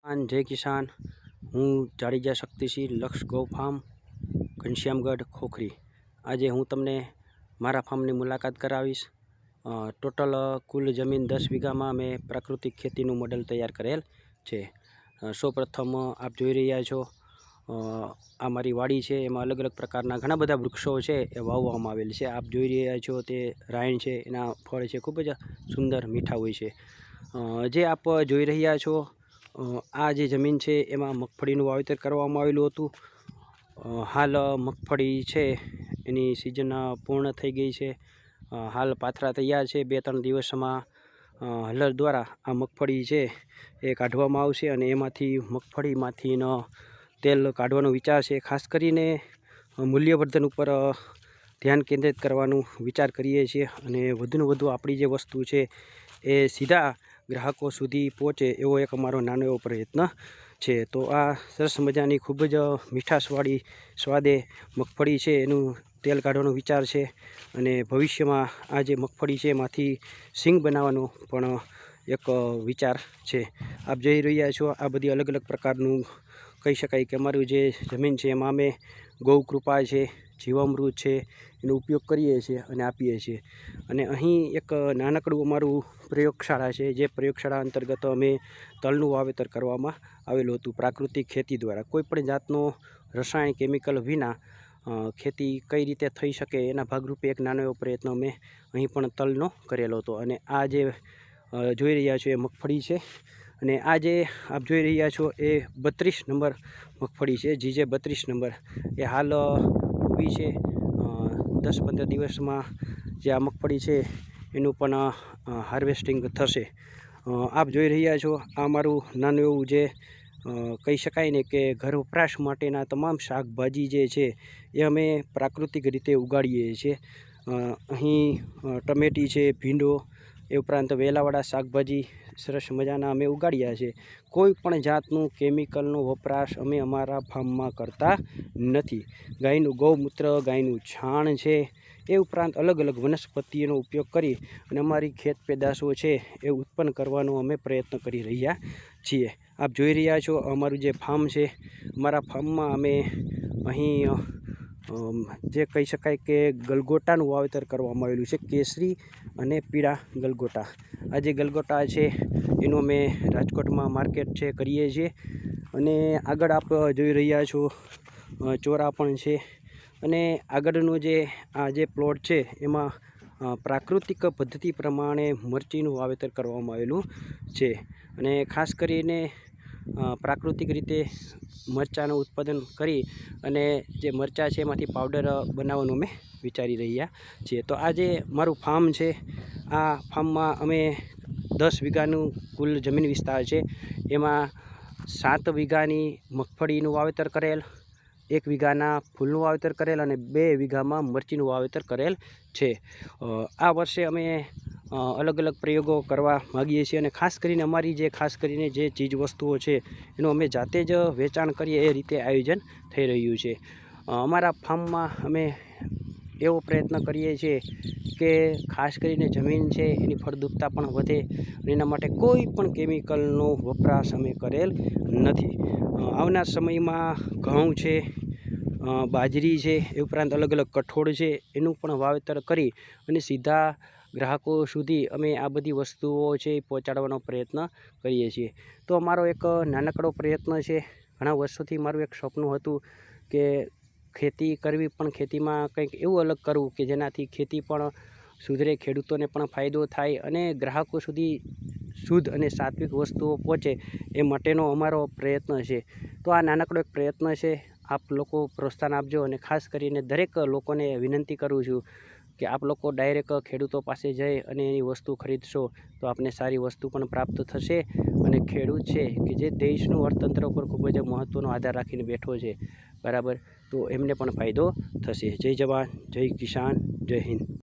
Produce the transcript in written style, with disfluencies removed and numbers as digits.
जय किसान। हूँ जाड़ीजा शक्तिसिंह लक्ष्य गौ फार्म घनश्यामगढ़ खोखरी। आज हूँ तमने मारा फार्मनी मुलाकात करावीश। टोटल कुल जमीन 10 वीघा में मैं प्राकृतिक खेती मॉडल तैयार करेल है। सौ प्रथम आप जोई रह्या छो आ मारी वाड़ी है। एमां अलग अलग प्रकारना घणा बधा वृक्षों है ए वाववामां आवेल छे। आप जोई रह्या छो ते रायण है, एना फळ है खूब ज सुंदर मीठा होय छे। जे आप जोई रह्या छो आ जे जमीन है एमां मगफळीनुं वावेतर करवामां आवेलुं हतुं। हाल मगफળી है एनी सीजन पूर्ण थई गई है। हाल पाथरा तैयार है। 2-3 दिवस में हलर द्वारा आ मगफળી है ए काढवामां आवशे अने एमांथी मगफळीमांथी तेल काढवानो विचार है। खास करीने मूल्यवर्धन पर ध्यान केंद्रित करवानो विचार करीए छीए अने वधुने वधु आपणी जे वस्तु है ए सीधा ग्राहकों सुधी पहोंचे एवो एक अमारो नानो एवो प्रयत्न है। तो आ सरस मजानी खूब ज मीठाशवाड़ी स्वादे मगफળી है एनुं तेल काढवानो विचार है अने भविष्यमां आ जे मगफળી है एमांथी सींग बनावવાનો पण एक विचार है। आप जोई रह्या छो आ बधी अलग अलग प्रकारनुं कही शकाय कि अमारी जे जमीन है एमां अमे गौ कृपा है, जीवामृत है एनो उपयोग करीए छीए अने आपीए छीए। अने अहीं एक नानकड़ुं अमारुं प्रयोगशाळा है। जे प्रयोगशाळा अंतर्गत अमे तलनुं वावेतर करवामां आवेलुं हतुं प्राकृतिक खेती द्वारा। कोईपण जातनो रसायण केमिकल विना खेती कई रीते थई शके एना भागरूपे एक नानो एवो प्रयत्न अमे अहीं पण तलनो करेलो हतो। अने आ जे जोई रह्या छो ए मगफળી है अने आ जे आप जोई रह्या छो ए 32 नंबर मगफળી है। जीजे 32 नंबर ए हाल ऊभी है। 10-15 दिवस में जे आ मगफળી है एनुं पण हार्वेस्टिंग थशे। आप जोई रह्या छो आ मारुं नानुं एवुं जे कही शकाय ने कि घर वपराश माटेना तमाम शाकभाजी जे छे ए अमे प्राकृतिक रीते उगाड़ीए छीए। अहीं टमेटी है, भींडो ए उपरांत वेलावाड़ा शाकभाजी सरस मजाना अमे उगाड़्या छे। कोईपण जातनुं केमिकलनो वपराश अमे अमारा फार्ममां करता नथी। गायनुं गौमूत्र, गायनुं छाण छे ए उपरांत अलग अलग वनस्पतिओनो उपयोग करी अने अमारी खेत पेदाशो छे ए उत्पन्न करवानो अमे प्रयत्न करी रह्या छीए। आप जोई रह्या छो अमारुं जे फार्म है अमारा फार्ममां अमे अहीं जे कही शकाय कि गलगोटानुं वावेतर करवामां आवेलुं छे। केसरी अने पीळा गलगोटा। आ जे गलगोटा है एनुं अमे राजकोटमां मार्केट है करीए छीए। अने आगळ आप जोई रह्या छो चोरा पण छे अने आगळनो जे आ जे प्लॉट है एमां प्राकृतिक पद्धति प्रमाणे मरचीनुं वावेतर करवामां आवेलुं छे। अने खास करीने प्राकृतिक रीते मरचाનું उत्पादन करी अने जे मरचा है एमांथी पाउडर बनाववानुं अमे विचारी रह्या छीए। तो आज मारुं फार्म है आ फार्ममां अमे 10 वीघानुं कुल जमीन विस्तार है। एमां 7 वीघानी मगफળીનું वावेतर करेल, 1 वीघाना फूलનું वावेतर करेल अने 2 वीघामां मरचीનું वावेतर करेल छे। आ वर्षे अमे अलग अलग प्रयोगों करवा मांगीए छीए अने खास करीने अमारी जे खास करीने जे चीज वस्तुओं है एनुं अमे जाते ज वेचाण करीए ए रीते आयोजन थई रह्युं छे। अमारा फार्ममां अमे एवो प्रयत्न करीए छीए कि खास करीने जमीन है एनी फळद्रुपता पण वधे अने एना माटे कोई पण केमिकलनो वपराश अमे करेल नथी। आवनार समयमां घऊं है, बाजरी है ए उपरांत अलग अलग कठोळ है एनुं पण वावेतर करी अने सीधा ग्राहकों सुधी अमे आ बधी वस्तुओ है पहोंचाडवानो प्रयत्न करीए छीए। तो अमारो एक नानकड़ो प्रयत्न है। घणा वर्षोथी मारुं एक सपनुं हतुं कि खेती करवी पण खेतीमां कंईक एवुं अलग करवुं कि जेनाथी खेती पण सुधरे, खेडूतोने पण फायदो थाय अने ग्राहकों सुधी शुद्ध अने सात्विक वस्तुओ पहोंचे ए माटेनो अमारो प्रयत्न है। तो आ नानकड़ो एक प्रयत्न है। आप लोग प्रोत्साहन आपजो अने खास करीने दरेक लोकोने विनंती करूँ छूँ कि आप लोग डायरेक्ट खेडूतों पासे जई अने एनी वस्तु खरीदशो तो आपने सारी वस्तु पण प्राप्त थशे। अने खेडूत है कि जे देशनुं अर्थतंत्र पर खूब ज महत्वनो आधार राखीने बेठो छे, बराबर, तो एमने पण फायदो थशे। जय जवान, जय किसान, जय हिंद।